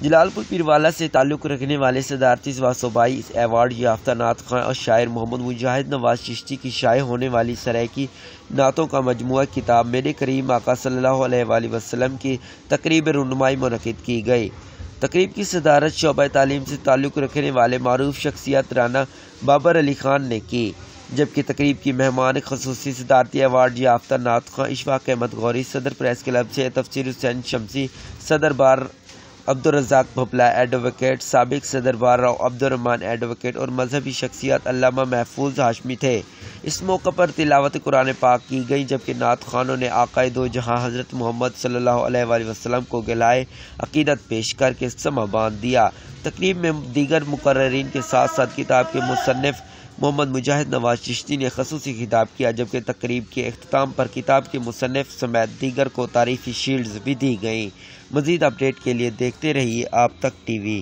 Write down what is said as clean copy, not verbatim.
جلالپور پیروالا سے تعلق رکھنے والے صدارتی و صوبائی ایوارڈ یافتہ نعت خواں اور شاعر محمد مجاہد نواز چشتی کی شائع ہونے والی سرائکی نعتوں کا مجموعہ کتاب میڈے کریم آقا صلی اللہ علیہ وآلہ وسلم کی تقریب رونمائی منعقد کی گئی۔ تقریب کی صدارت شعبہ تعلیم سے تعلق رکھنے والے معروف شخصیت رانا بابر علی خان نے کی، جبکہ تقریب کی مہمان خصوصی صدارتی ایوارڈ یافتہ نعت خواں اشفاق احمد غوری، صدر پریس کلب سے تفسیر حسین شمسی، صدر بار عبدالرزاق بھپلا ایڈوکیٹ، سابق صدر بار راؤ عبدالرحمان ایڈوکیٹ اور مذہبی شخصیت علامہ محفوظ ہاشمی تھے۔ اس موقع پر تلاوت قرآن پاک کی گئی، جبکہ نعت خوانوں نے آقائے دو جہاں حضرت محمد صلی اللہ علیہ وآلہ وسلم کو گلائے عقیدت پیش کر کے سماں باندھ دیا۔ تقریب میں دیگر مقررین کے ساتھ ساتھ کتاب کے مصنف محمد مجاہد نواز چشتی نے خصوصی خطاب کیا، جبکہ تقریب کے اختتام پر کتاب کے مصنف سمیت دیگر کو تعریفی شیلڈز بھی دی گئیں۔ مزید اپڈیٹ کے لیے دیکھتے رہیے آپ تک ٹی وی۔